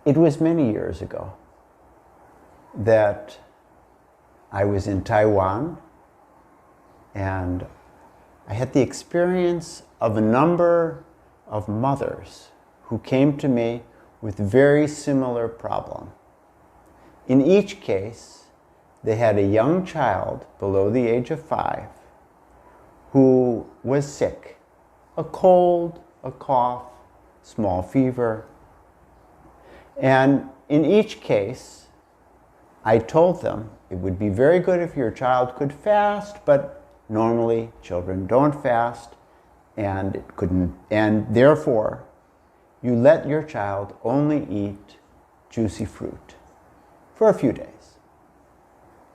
It was many years ago that I was in Taiwan, and I had the experience of a number of mothers who came to me with very similar problem. In each case, they had a young child below the age of 5 who was sick, a cold, a cough, small fever. And in each case, I told them it would be very good if your child could fast, but normally children don't fast, and it couldn't, and therefore you let your child only eat juicy fruit for a few days.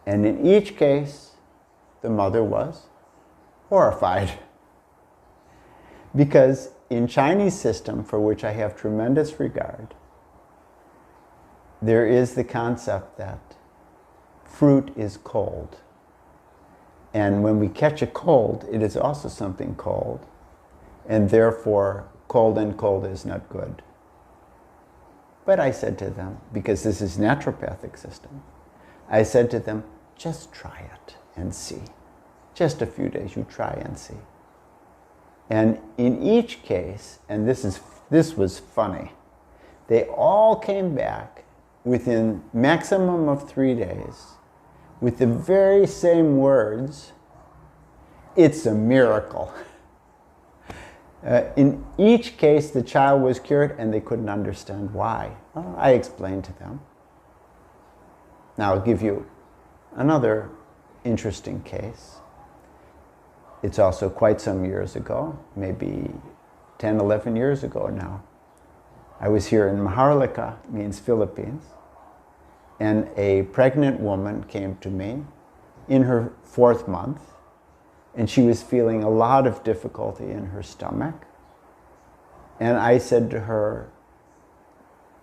And in each case, the mother was horrified. Because in Chinese system, for which I have tremendous regard, there is the concept that fruit is cold. And when we catch a cold, it is also something cold. And therefore, cold and cold is not good. But I said to them, because this is naturopathic system, I said to them, just try it and see. Just a few days, you try and see. And in each case, and this was funny, they all came back within maximum of 3 days with the very same words, "It's a miracle." In each case, the child was cured and they couldn't understand why. Well, I explained to them. Now I'll give you another interesting case. It's also quite some years ago, maybe 10, 11 years ago now. I was here in Maharlika, means Philippines, and a pregnant woman came to me in her 4th month, and she was feeling a lot of difficulty in her stomach. And I said to her,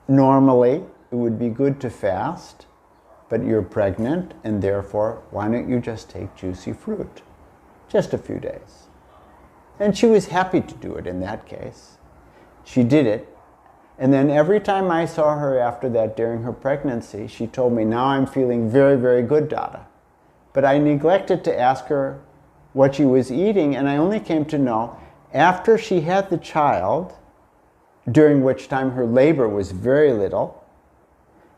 normally it would be good to fast, but you're pregnant, and therefore, why don't you just take juicy fruit? Just a few days. And she was happy to do it in that case. She did it. And then every time I saw her after that during her pregnancy, she told me, now I'm feeling very, very good, Dada. But I neglected to ask her what she was eating, and I only came to know after she had the child, during which time her labor was very little,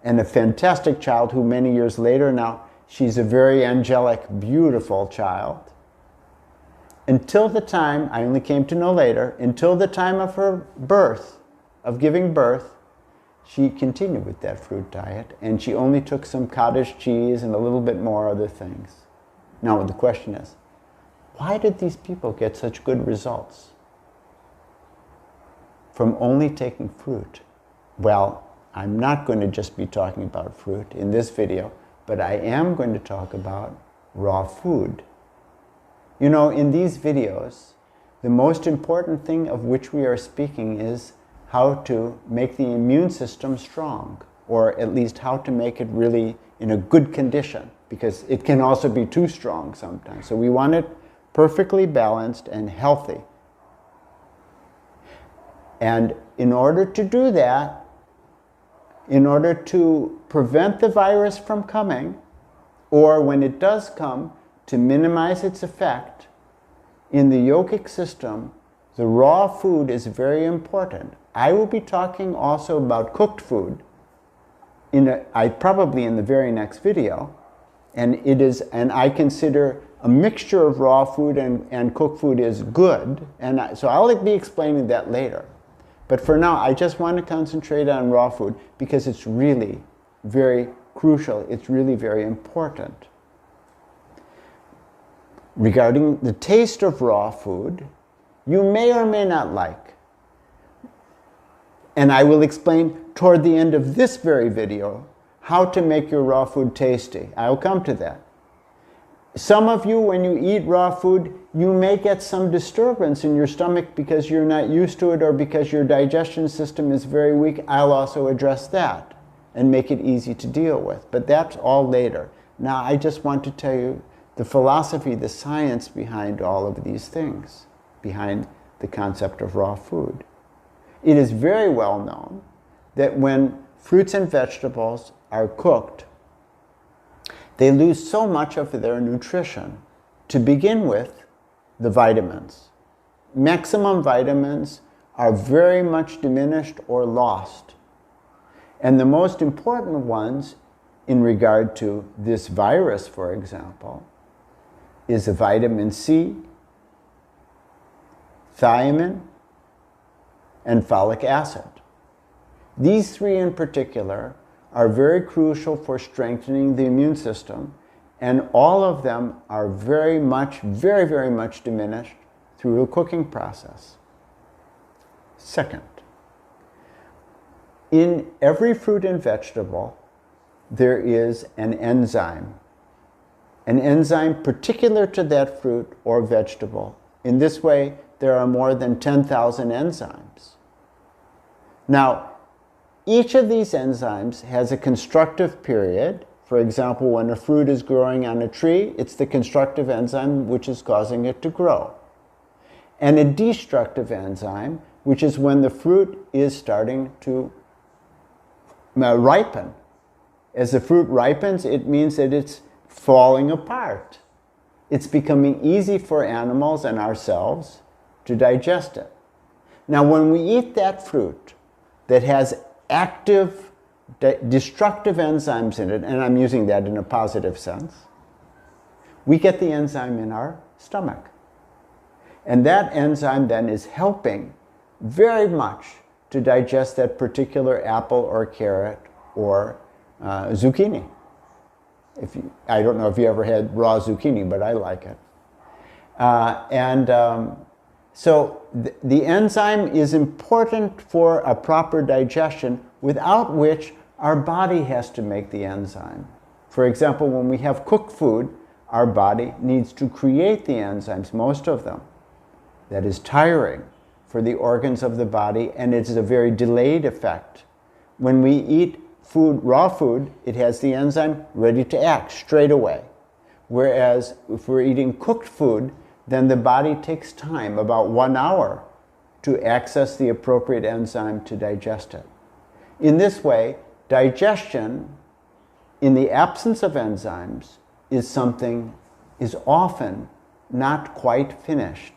and a fantastic child who many years later now, she's a very angelic, beautiful child. Until the time, I only came to know later, until the time of her birth, of giving birth, she continued with that fruit diet, and she only took some cottage cheese and a little bit more other things. Now the question is, why did these people get such good results from only taking fruit? Well, I'm not going to just be talking about fruit in this video, but I am going to talk about raw food. You know, in these videos, the most important thing of which we are speaking is how to make the immune system strong, or at least how to make it really in a good condition, because it can also be too strong sometimes. So we want it perfectly balanced and healthy. And in order to do that, in order to prevent the virus from coming, or when it does come, to minimize its effect, in the yogic system, the raw food is very important. I will be talking also about cooked food, probably in the very next video, and I consider a mixture of raw food and cooked food is good, and so I'll be explaining that later. But for now, I just want to concentrate on raw food because it's really very crucial, it's really very important. Regarding the taste of raw food, you may or may not like. And I will explain toward the end of this very video how to make your raw food tasty. I'll come to that. Some of you, when you eat raw food, you may get some disturbance in your stomach because you're not used to it or because your digestion system is very weak. I'll also address that and make it easy to deal with. But that's all later. Now I just want to tell you the philosophy, the science behind all of these things, behind the concept of raw food. It is very well known that when fruits and vegetables are cooked, they lose so much of their nutrition. To begin with, the vitamins. Maximum vitamins are very much diminished or lost. And the most important ones in regard to this virus, for example, is the vitamin C, thiamine, and folic acid. These three in particular are very crucial for strengthening the immune system, and all of them are very much diminished through a cooking process. Second, in every fruit and vegetable, there is an enzyme particular to that fruit or vegetable. In this way, there are more than 10,000 enzymes. Now, each of these enzymes has a constructive period. For example, when a fruit is growing on a tree, it's the constructive enzyme which is causing it to grow. And a destructive enzyme, which is when the fruit is starting to ripen. As the fruit ripens, it means that it's falling apart. It's becoming easy for animals and ourselves to digest it. Now, when we eat that fruit that has active destructive enzymes in it, and I'm using that in a positive sense, we get the enzyme in our stomach. And that enzyme then is helping very much to digest that particular apple or carrot or zucchini. I don't know if you ever had raw zucchini, but I like it. So the enzyme is important for a proper digestion, without which our body has to make the enzyme. For example, when we have cooked food, our body needs to create the enzymes, most of them. That is tiring for the organs of the body, and it's a very delayed effect. When we eat food, raw food, it has the enzyme ready to act straight away. Whereas if we're eating cooked food, then the body takes time, about 1 hour, to access the appropriate enzyme to digest it. In this way, digestion, in the absence of enzymes, is often not quite finished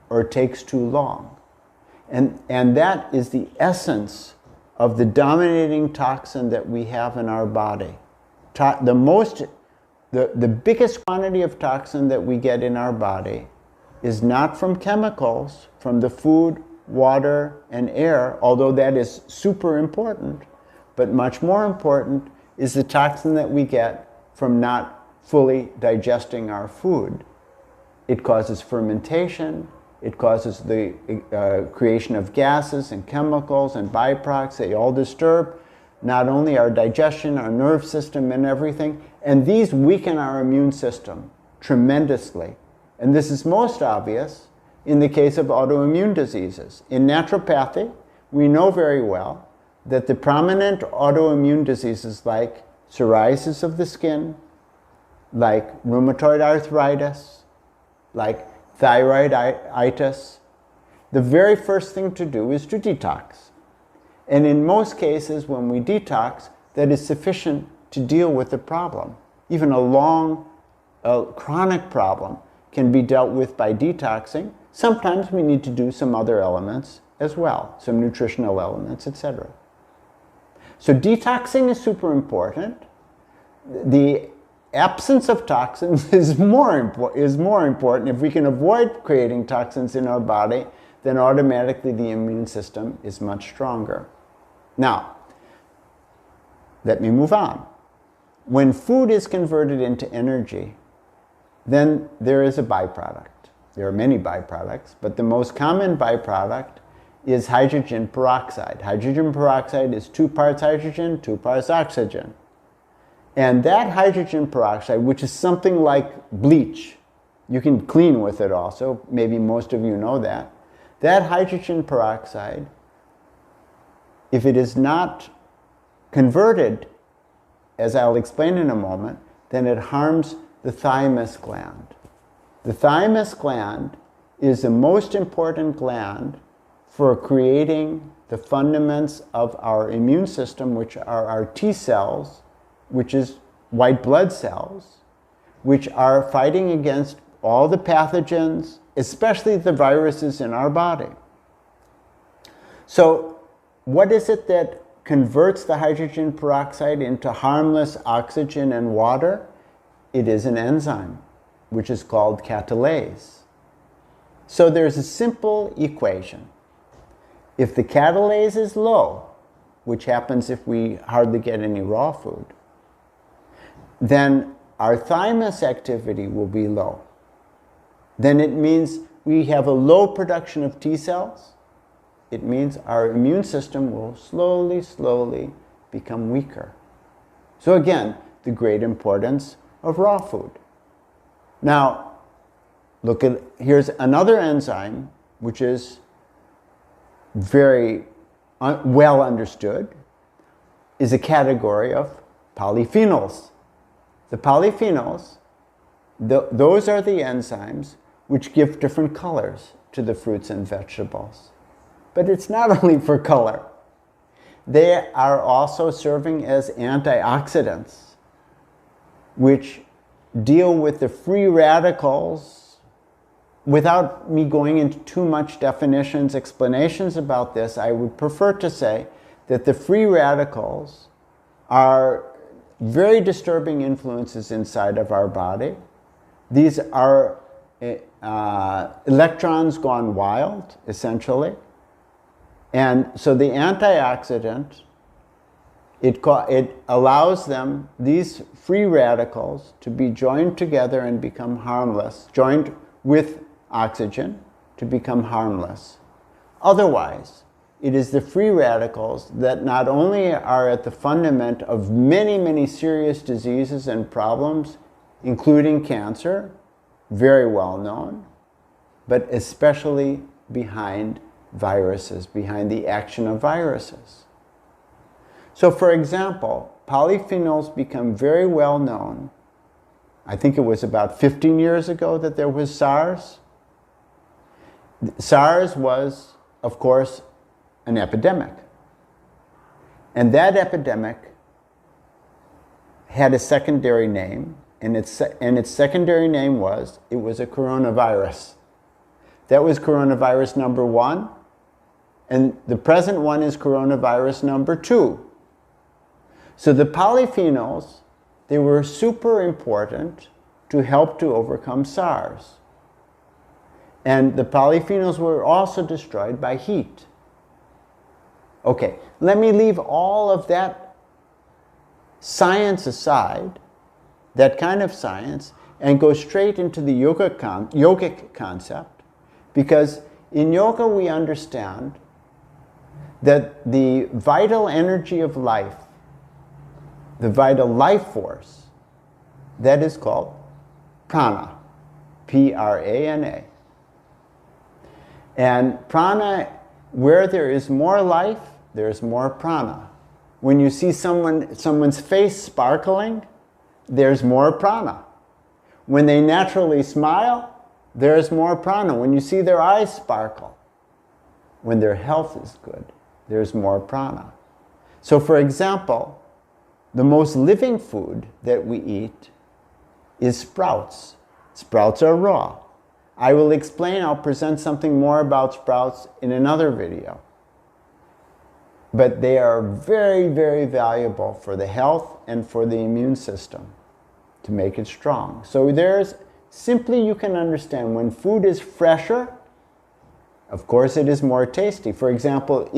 or takes too long. And that is the essence of the dominating toxin that we have in our body. The biggest quantity of toxin that we get in our body is not from chemicals, from the food, water, and air, although that is super important, but much more important is the toxin that we get from not fully digesting our food. It causes fermentation, it causes the creation of gases and chemicals and byproducts. They all disturb not only our digestion, our nerve system, and everything, and these weaken our immune system tremendously. And this is most obvious in the case of autoimmune diseases. In naturopathy, we know very well that the prominent autoimmune diseases like psoriasis of the skin, like rheumatoid arthritis, like thyroiditis, the very first thing to do is to detox. And in most cases, when we detox, that is sufficient to deal with the problem. Even a chronic problem can be dealt with by detoxing. Sometimes we need to do some other elements as well, some nutritional elements, etc. So detoxing is super important. The absence of toxins is more important. If we can avoid creating toxins in our body, then automatically the immune system is much stronger. Now, let me move on. When food is converted into energy, then there is a byproduct. There are many byproducts, but the most common byproduct is hydrogen peroxide. Hydrogen peroxide is 2 parts hydrogen, 2 parts oxygen. And that hydrogen peroxide, which is something like bleach, you can clean with it also, maybe most of you know that. That hydrogen peroxide, if it is not converted, as I'll explain in a moment, then it harms the thymus gland. The thymus gland is the most important gland for creating the fundaments of our immune system, which are our T cells, which is white blood cells, which are fighting against all the pathogens, especially the viruses in our body. So what is it that converts the hydrogen peroxide into harmless oxygen and water? It is an enzyme, which is called catalase. So there's a simple equation. If the catalase is low, which happens if we hardly get any raw food, then our thymus activity will be low. Then it means we have a low production of T cells. It means our immune system will slowly become weaker. So again, the great importance of raw food. Now, here's another enzyme which is very well understood, is a category of polyphenols. The polyphenols, those are the enzymes which give different colors to the fruits and vegetables. But it's not only for color. They are also serving as antioxidants, which deal with the free radicals. Without me going into too much definitions, explanations about this, I would prefer to say that the free radicals are very disturbing influences inside of our body. These are electrons gone wild, essentially. And so the antioxidant, it allows them, these free radicals, to be joined together and become harmless, joined with oxygen to become harmless. Otherwise, it is the free radicals that not only are at the fundament of many serious diseases and problems, including cancer, very well known, but especially behind viruses, behind the action of viruses. So for example, polyphenols become very well known. I think it was about 15 years ago that there was SARS. SARS was, of course, an epidemic. And that epidemic had a secondary name, and its secondary name was, it was a coronavirus. That was coronavirus number 1, and the present one is coronavirus number 2. So the polyphenols, they were super important to help to overcome SARS. And the polyphenols were also destroyed by heat. Okay, let me leave all of that science aside, that kind of science, and go straight into the yogic concept, because in yoga we understand that the vital energy of life, the vital life force, that is called prana, P-R-A-N-A. And prana, where there is more life, there is more prana. When you see someone's face sparkling, there's more prana. When they naturally smile, there's more prana. When you see their eyes sparkle, when their health is good, there's more prana. So for example, the most living food that we eat is sprouts. Sprouts are raw. I will explain, I'll present something more about sprouts in another video. But they are very valuable for the health and for the immune system to make it strong. So simply you can understand when food is fresher, of course it is more tasty. For example,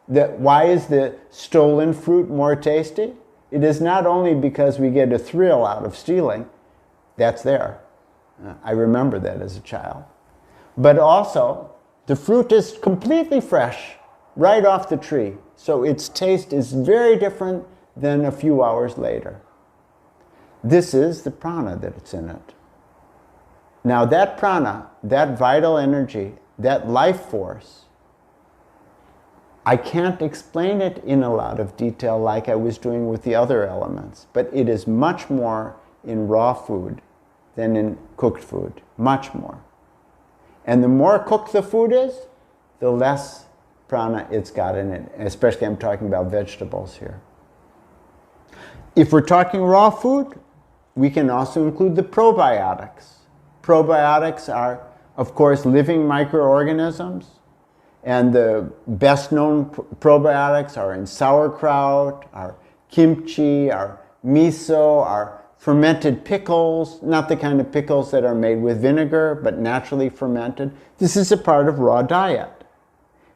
why is the stolen fruit more tasty? It is not only because we get a thrill out of stealing, that's there. I remember that as a child. But also, the fruit is completely fresh, right off the tree. So its taste is very different than a few hours later. This is the prana that's in it. Now that prana, that vital energy, that life force, I can't explain it in a lot of detail like I was doing with the other elements, but it is much more in raw food than in cooked food, much more. And the more cooked the food is, the less prana it's got in it. Especially I'm talking about vegetables here. If we're talking raw food, we can also include the probiotics. Probiotics are, of course, living microorganisms. And the best known probiotics are in sauerkraut, are kimchi, are miso, are fermented pickles, not the kind of pickles that are made with vinegar, but naturally fermented. This is a part of raw diet.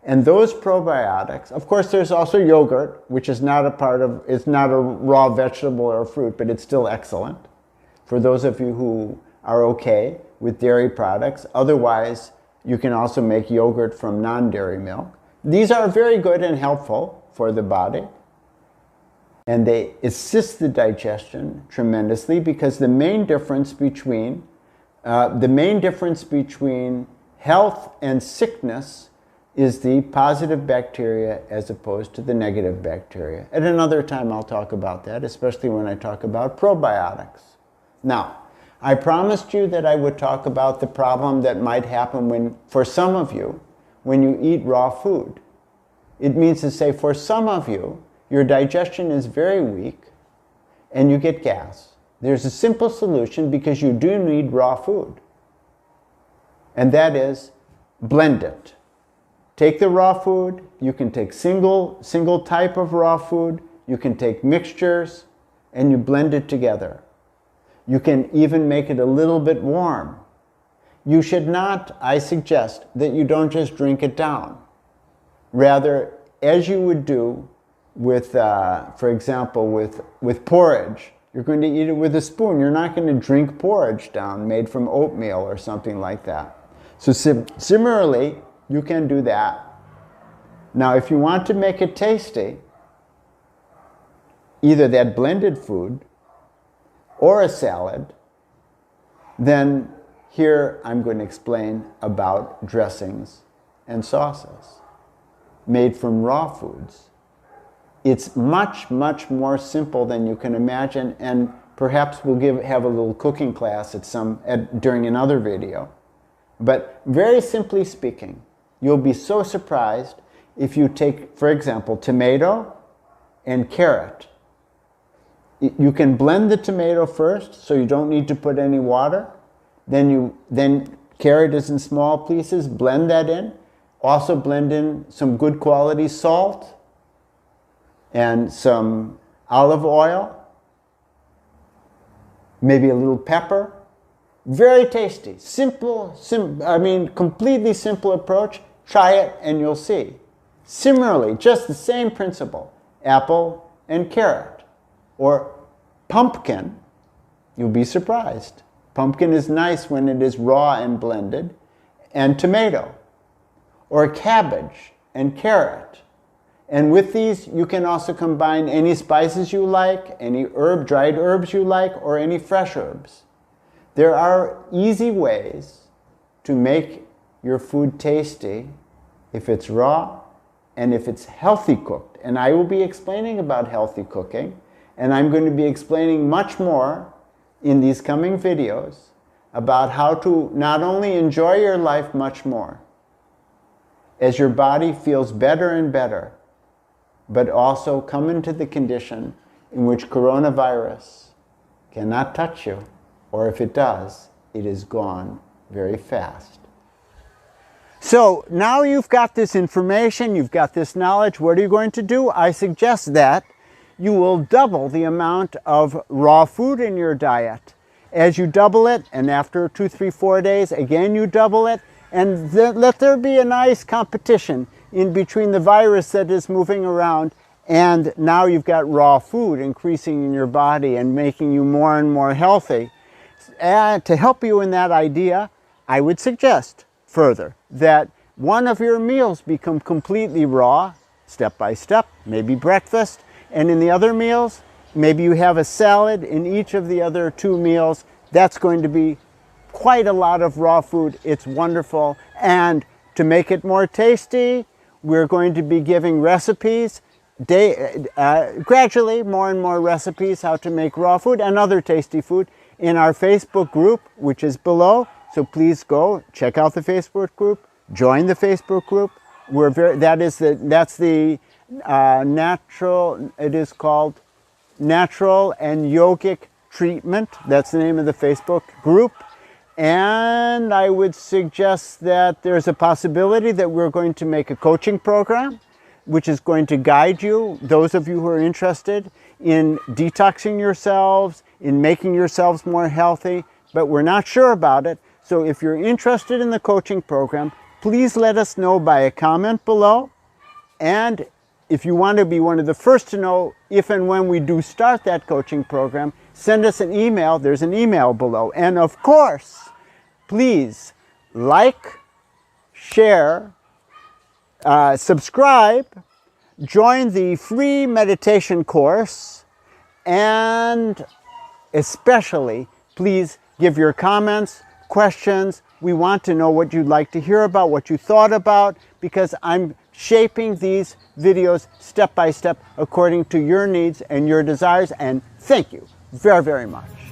And those probiotics, of course there's also yogurt, which is not a part of, it's not a raw vegetable or fruit, but it's still excellent. For those of you who are okay with dairy products, otherwise you can also make yogurt from non-dairy milk. These are very good and helpful for the body. And they assist the digestion tremendously because the main difference between health and sickness is the positive bacteria as opposed to the negative bacteria. At another time I'll talk about that, especially when I talk about probiotics. Now, I promised you that I would talk about the problem that might happen when, for some of you, when you eat raw food. It means to say, for some of you, your digestion is very weak and you get gas. There's a simple solution because you do need raw food. And that is, blend it. Take the raw food, you can take single type of raw food, you can take mixtures, and you blend it together. You can even make it a little bit warm. You should not, I suggest, that you don't just drink it down. Rather, as you would do with, for example, with porridge, you're going to eat it with a spoon. You're not going to drink porridge down made from oatmeal or something like that. So similarly, you can do that. Now, if you want to make it tasty, either that blended food or a salad, then here I'm going to explain about dressings and sauces made from raw foods. It's much, much more simple than you can imagine, and perhaps we'll have a little cooking class during another video. But very simply speaking, you'll be so surprised if you take, for example, tomato and carrot. You can blend the tomato first, so you don't need to put any water. Then carrot is in small pieces, blend that in. Also blend in some good quality salt and some olive oil, maybe a little pepper. Very tasty, completely simple approach. Try it and you'll see. Similarly, just the same principle, apple and carrot. Or pumpkin, you'll be surprised. Pumpkin is nice when it is raw and blended. And tomato. Or cabbage and carrot. And with these, you can also combine any spices you like, any dried herbs you like, or any fresh herbs. There are easy ways to make your food tasty if it's raw and if it's healthy cooked. And I will be explaining about healthy cooking, and I'm going to be explaining much more in these coming videos about how to not only enjoy your life much more as your body feels better and better, but also come into the condition in which coronavirus cannot touch you. Or if it does, it is gone very fast. So now you've got this information, you've got this knowledge, what are you going to do? I suggest that you will double the amount of raw food in your diet. As you double it, and after 2, 3, 4 days, again you double it, and let there be a nice competition in between the virus that is moving around, and now you've got raw food increasing in your body and making you more and more healthy. To help you in that idea, I would suggest further that one of your meals become completely raw, step by step, maybe breakfast, and in the other meals, maybe you have a salad in each of the other 2 meals. That's going to be quite a lot of raw food. It's wonderful. And to make it more tasty, we're going to be giving recipes, gradually more and more recipes how to make raw food and other tasty food in our Facebook group, which is below. So please go check out the Facebook group, join the Facebook group, that's the natural, it is called Natural and Yogic Treatment. That's the name of the Facebook group. And I would suggest that there's a possibility that we're going to make a coaching program, which is going to guide you, those of you who are interested, in detoxing yourselves, in making yourselves more healthy, but we're not sure about it. So if you're interested in the coaching program, please let us know by a comment below. And if you want to be one of the first to know if and when we do start that coaching program, send us an email. There's an email below. And of course, please like, share, subscribe, join the free meditation course, and especially please give your comments, questions. We want to know what you'd like to hear about, what you thought about, because I'm shaping these videos step by step according to your needs and your desires. And thank you very, very much.